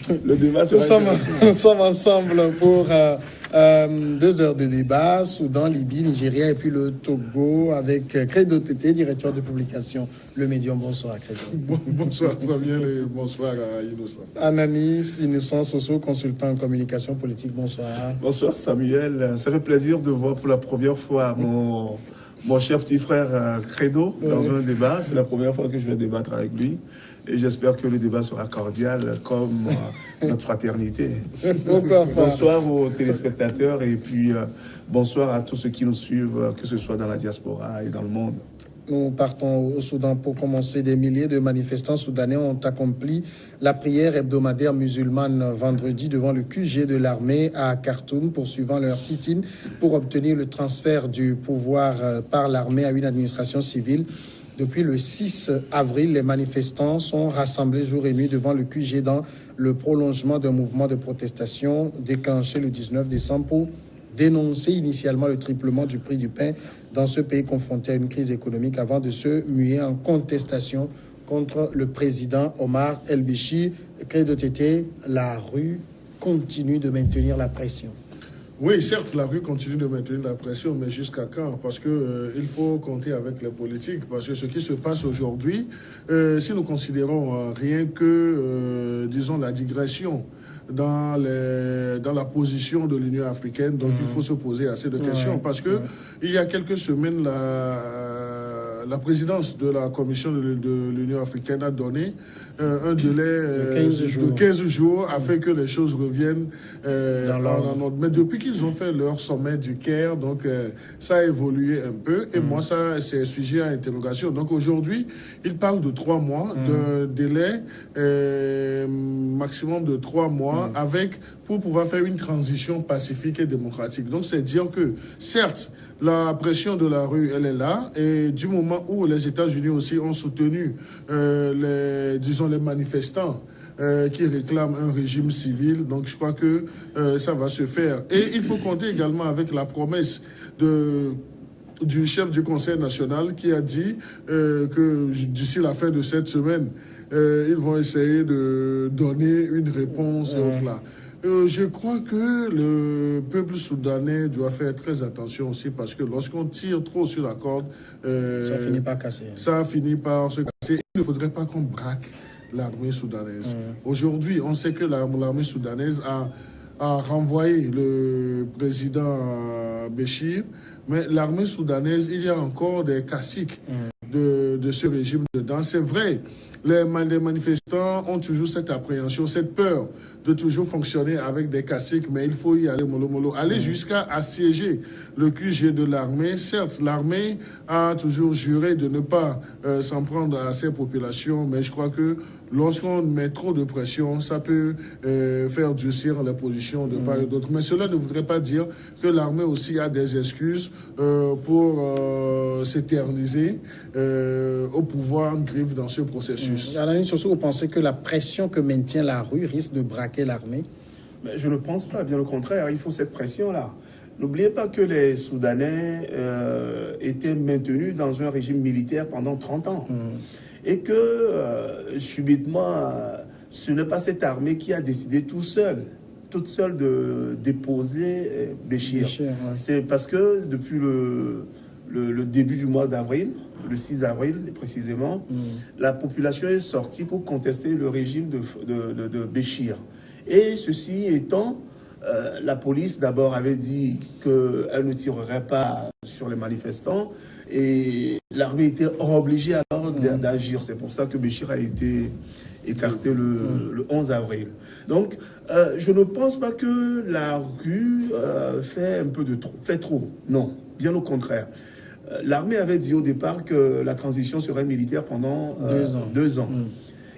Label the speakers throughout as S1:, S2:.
S1: Le débat
S2: nous sommes ensemble pour 2 heures de débat. Soudan, Libye, Nigeria et puis le Togo avec Credo Tété, directeur de publication Le Médium. Bonsoir Credo.
S3: Bonsoir Samuel et bonsoir à Innocent.
S2: Ananis Innocent Soso, consultant en communication politique. Bonsoir.
S1: Bonsoir Samuel. Ça fait plaisir de voir pour la première fois mon cher petit frère Credo dans un débat. C'est la première fois que je vais débattre avec lui. Et j'espère que le débat sera cordial comme notre fraternité. Bonsoir aux téléspectateurs et puis bonsoir à tous ceux qui nous suivent, que ce soit dans la diaspora et dans le monde.
S2: Nous partons au Soudan pour commencer. Des milliers de manifestants soudanais ont accompli la prière hebdomadaire musulmane vendredi devant le QG de l'armée à Khartoum, poursuivant leur sit-in pour obtenir le transfert du pouvoir par l'armée à une administration civile. Depuis le 6 avril, les manifestants sont rassemblés jour et nuit devant le QG dans le prolongement d'un mouvement de protestation déclenché le 19 décembre pour dénoncer initialement le triplement du prix du pain dans ce pays confronté à une crise économique avant de se muer en contestation contre le président Omar El-Béchir. Credo Tété, la rue continue de maintenir la pression.
S3: Oui, certes, la rue continue de maintenir la pression, mais jusqu'à quand? Parce que il faut compter avec les politiques. Parce que ce qui se passe aujourd'hui, si nous considérons rien que, disons, la digression dans la position de l'Union africaine, donc il faut se poser assez de questions. Parce que il y a quelques semaines, la présidence de la Commission de l'Union africaine a donné un délai de 15 jours afin que les choses reviennent en ordre. Mais depuis qu'ils ont fait leur sommet du Caire, donc ça a évolué un peu. Et moi, ça, c'est sujet à interrogation. Donc aujourd'hui, ils parlent de 3 mois, d'un délai maximum de 3 mois pour pouvoir faire une transition pacifique et démocratique. Donc c'est dire que, certes, la pression de la rue, elle est là. Et du moment où les États-Unis aussi ont soutenu les manifestants qui réclament un régime civil, donc je crois que ça va se faire. Et il faut compter également avec la promesse du chef du Conseil national qui a dit que d'ici la fin de cette semaine, ils vont essayer de donner une réponse et autres là. Je crois que le peuple soudanais doit faire très attention aussi parce que lorsqu'on tire trop sur la corde,
S2: ça finit par casser.
S3: Ça finit par se casser. Il ne faudrait pas qu'on braque l'armée soudanaise. Aujourd'hui, on sait que l'armée soudanaise a renvoyé le président Béchir, mais l'armée soudanaise, il y a encore des caciques de ce régime dedans. C'est vrai, les manifestants ont toujours cette appréhension, cette peur de toujours fonctionner avec des caciques, mais il faut y aller mollo. Aller jusqu'à assiéger le QG de l'armée. Certes, l'armée a toujours juré de ne pas s'en prendre à ces populations, mais je crois que lorsqu'on met trop de pression, ça peut faire durcir les positions de part et d'autre. Mais cela ne voudrait pas dire que l'armée aussi a des excuses pour s'éterniser au pouvoir en griffe dans ce processus.
S2: Alain Soso, vous pensez que la pression que maintient la rue risque de braquer l'armée?
S1: Mais je ne pense pas, bien au contraire, il faut cette pression-là. N'oubliez pas que les Soudanais étaient maintenus dans un régime militaire pendant 30 ans. Et que, subitement, ce n'est pas cette armée qui a décidé toute seule de déposer Béchir. C'est parce que depuis le début du mois d'avril, le 6 avril précisément, la population est sortie pour contester le régime de Béchir. Et ceci étant, la police d'abord avait dit qu'elle ne tirerait pas sur les manifestants et l'armée était obligée alors d'agir. C'est pour ça que Béchir a été écarté le 11 avril. Donc, je ne pense pas que la rue fait trop. Non, bien au contraire. L'armée avait dit au départ que la transition serait militaire pendant 2 ans.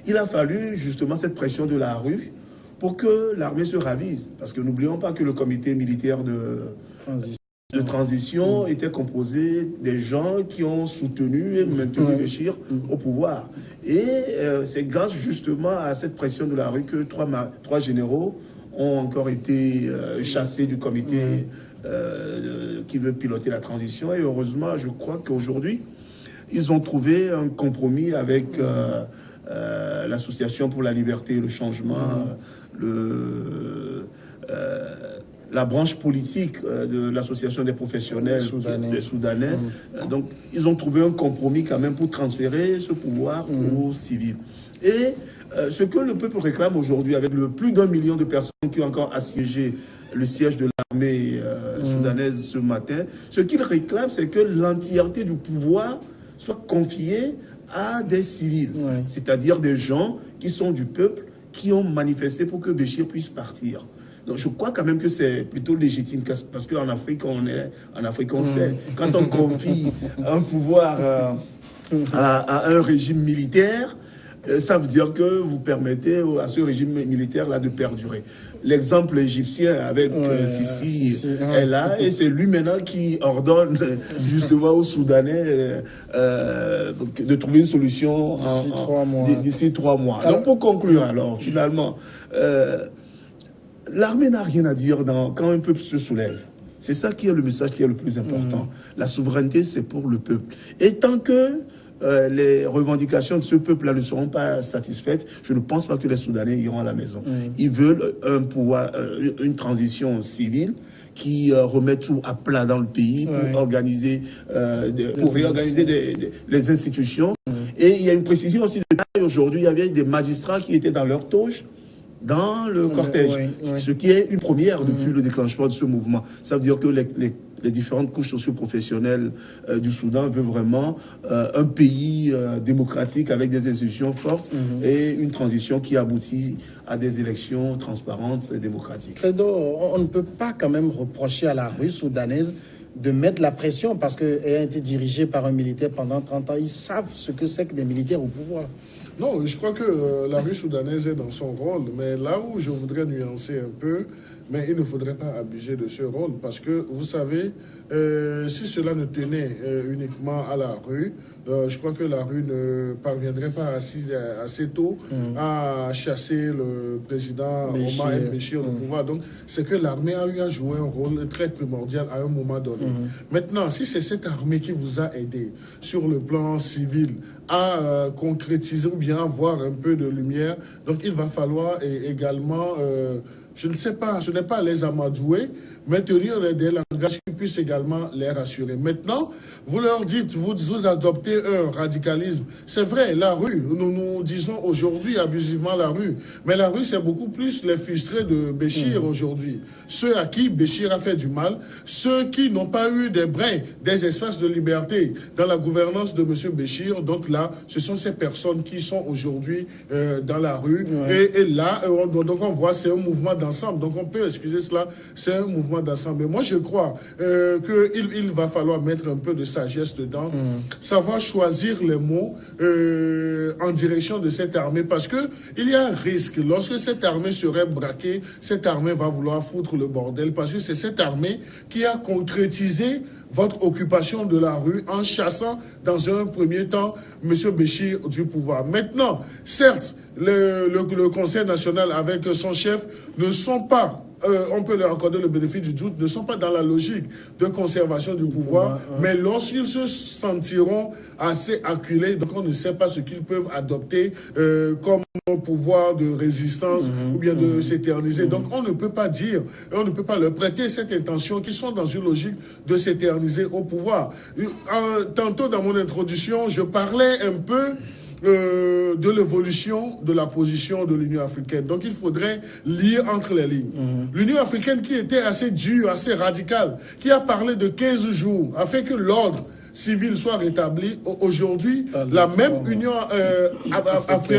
S1: Il a fallu justement cette pression de la rue pour que l'armée se ravise. Parce que n'oublions pas que le comité militaire de transition était composé des gens qui ont soutenu et maintenu Béchir au pouvoir. Et c'est grâce justement à cette pression de la rue que 3 généraux ont encore été chassés du comité qui veut piloter la transition. Et heureusement, je crois qu'aujourd'hui, ils ont trouvé un compromis avec l'association pour la liberté et le changement, la branche politique de l'association des professionnels soudanais. Donc, ils ont trouvé un compromis quand même pour transférer ce pouvoir aux civils. Et ce que le peuple réclame aujourd'hui, avec plus d'1 million de personnes qui ont encore assiégé le siège de l'armée soudanaise ce matin, ce qu'ils réclament, c'est que l'entièreté du pouvoir soit confiée à des civils, c'est-à-dire des gens qui sont du peuple, qui ont manifesté pour que Béchir puisse partir. Donc je crois quand même que c'est plutôt légitime, parce qu'en Afrique, on sait, quand on confie un pouvoir à un régime militaire, ça veut dire que vous permettez à ce régime militaire-là de perdurer. L'exemple égyptien avec Sisi est là, et c'est lui maintenant qui ordonne justement aux Soudanais de trouver une solution d'ici 3 mois. Alors pour conclure, alors finalement, l'armée n'a rien à dire quand un peuple se soulève. C'est ça qui est le message qui est le plus important. La souveraineté, c'est pour le peuple. Et tant que les revendications de ce peuple-là ne seront pas satisfaites, je ne pense pas que les Soudanais iront à la maison. Ils veulent un pouvoir, une transition civile qui remet tout à plat dans le pays pour réorganiser les institutions. Et il y a une précision aussi de taille. Aujourd'hui, il y avait des magistrats qui étaient dans leur toge dans le cortège, ce qui est une première depuis le déclenchement de ce mouvement. Ça veut dire que les différentes couches socio-professionnelles du Soudan veulent vraiment un pays démocratique avec des institutions fortes et une transition qui aboutit à des élections transparentes et démocratiques.
S2: Credo, on ne peut pas quand même reprocher à la rue soudanaise de mettre la pression parce qu'elle a été dirigée par un militaire pendant 30 ans. Ils savent ce que c'est que des militaires au pouvoir.
S3: Non, je crois que la rue soudanaise est dans son rôle, mais là où je voudrais nuancer un peu, mais il ne faudrait pas abuser de ce rôle, parce que, vous savez, si cela ne tenait uniquement à la rue, je crois que la rue ne parviendrait pas assez tôt à chasser le président Omar el-Béchir du pouvoir. Donc, c'est que l'armée a eu à jouer un rôle très primordial à un moment donné. Maintenant, si c'est cette armée qui vous a aidé sur le plan civil à concrétiser ou bien avoir un peu de lumière, donc il va falloir également... je ne sais pas, ce n'est pas les amadouer, mais tenir des langages qui puissent également les rassurer. Maintenant, vous leur dites, vous adoptez un radicalisme. C'est vrai, la rue, nous disons aujourd'hui abusivement la rue, mais la rue, c'est beaucoup plus les frustrés de Béchir aujourd'hui. Ceux à qui Béchir a fait du mal, ceux qui n'ont pas eu des brins, des espaces de liberté dans la gouvernance de M. Béchir. Donc là, ce sont ces personnes qui sont aujourd'hui dans la rue. Et là, donc on voit, c'est un mouvement d'ensemble. Donc on peut excuser cela, c'est un mouvement d'ensemble. Mais moi, je crois qu'il va falloir mettre un peu de sagesse dedans, savoir choisir les mots en direction de cette armée, parce que il y a un risque. Lorsque cette armée serait braquée, cette armée va vouloir foutre le bordel, parce que c'est cette armée qui a concrétisé votre occupation de la rue en chassant dans un premier temps M. Béchir du pouvoir. Maintenant, certes, le Conseil national avec son chef ne sont pas, on peut leur accorder le bénéfice du doute, ne sont pas dans la logique de conservation du pouvoir, mais lorsqu'ils se sentiront assez acculés, donc on ne sait pas ce qu'ils peuvent adopter comme pouvoir de résistance ou bien de s'éterniser. Donc on ne peut pas dire, on ne peut pas leur prêter cette intention qu'ils sont dans une logique de s'éterniser au pouvoir. Tantôt dans mon introduction, je parlais un peu de l'évolution de la position de l'Union africaine. Donc il faudrait lire entre les lignes. L'Union africaine qui était assez dure, assez radicale, qui a parlé de 15 jours, a fait que l'ordre civil soit rétabli. Aujourd'hui, la même Union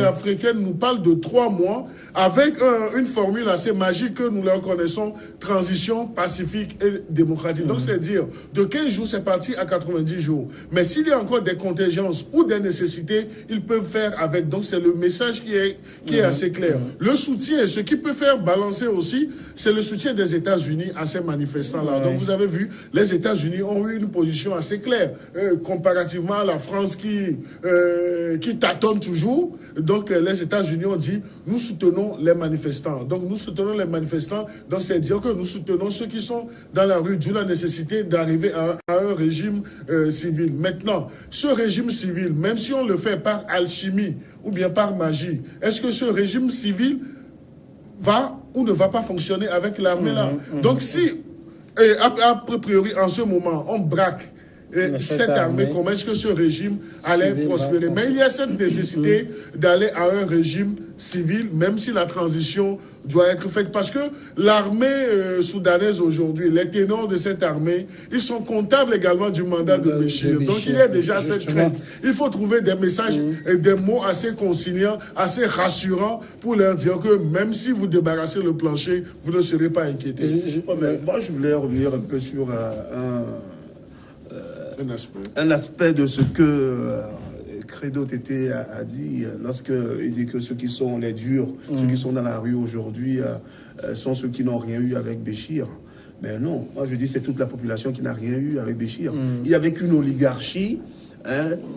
S3: africaine nous parle de 3 mois avec une formule assez magique que nous leur connaissons, transition pacifique et démocratique. Donc, c'est-à-dire, de 15 jours, c'est parti à 90 jours. Mais s'il y a encore des contingences ou des nécessités, ils peuvent faire avec. Donc, c'est le message qui est assez clair. Le soutien, ce qui peut faire balancer aussi, c'est le soutien des États-Unis à ces manifestants-là. Donc, vous avez vu, les États-Unis ont eu une position assez claire. Comparativement à la France qui tâtonne toujours. Donc les États-Unis ont dit, nous soutenons les manifestants. Donc nous soutenons les manifestants, donc c'est dire que nous soutenons ceux qui sont dans la rue, d'où la nécessité d'arriver à un régime civil. Maintenant, ce régime civil, même si on le fait par alchimie ou bien par magie, est-ce que ce régime civil va ou ne va pas fonctionner avec l'armée là. Donc si, a priori, en ce moment, on braque cette armée, comment est-ce que ce régime allait prospérer? Mais il y a cette nécessité d'aller à un régime civil, même si la transition doit être faite. Parce que l'armée soudanaise aujourd'hui, les ténors de cette armée, ils sont comptables également du mandat de Béchir. Donc il y a déjà cette crainte. Il faut trouver des messages et des mots assez conciliants, assez rassurants pour leur dire que même si vous débarrassez le plancher, vous ne serez pas inquiétés.
S1: Moi, je voulais revenir un peu sur un aspect de ce que Credo Tété a dit lorsqu'il dit que ceux qui sont les durs, ceux qui sont dans la rue aujourd'hui sont ceux qui n'ont rien eu avec Béchir. Mais non, moi je dis c'est toute la population qui n'a rien eu avec Béchir. Il y avait qu'une oligarchie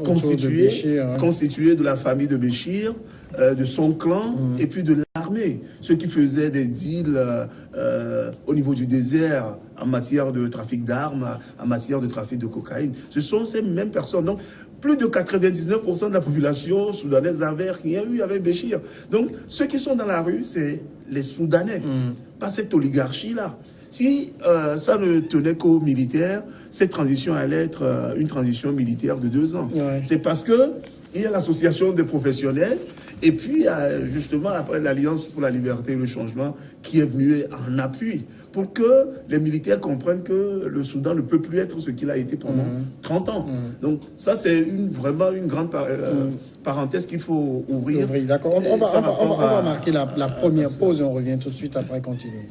S1: constituée de la famille de Béchir, de son clan et puis de l'armée. Ceux qui faisaient des deals au niveau du désert en matière de trafic d'armes, en matière de trafic de cocaïne. Ce sont ces mêmes personnes. Donc, plus de 99% de la population soudanaise n'avait rien eu avec Béchir. Donc, ceux qui sont dans la rue, c'est les Soudanais, pas cette oligarchie-là. Si ça ne tenait qu'aux militaires, cette transition allait être une transition militaire de 2 ans. Ouais. C'est parce que il y a l'association des professionnels et puis justement après l'Alliance pour la liberté et le changement qui est venue en appui pour que les militaires comprennent que le Soudan ne peut plus être ce qu'il a été pendant 30 ans. Donc ça c'est vraiment une grande parenthèse qu'il faut ouvrir.
S2: D'accord, on va marquer la première pause et on revient tout de suite après continuer.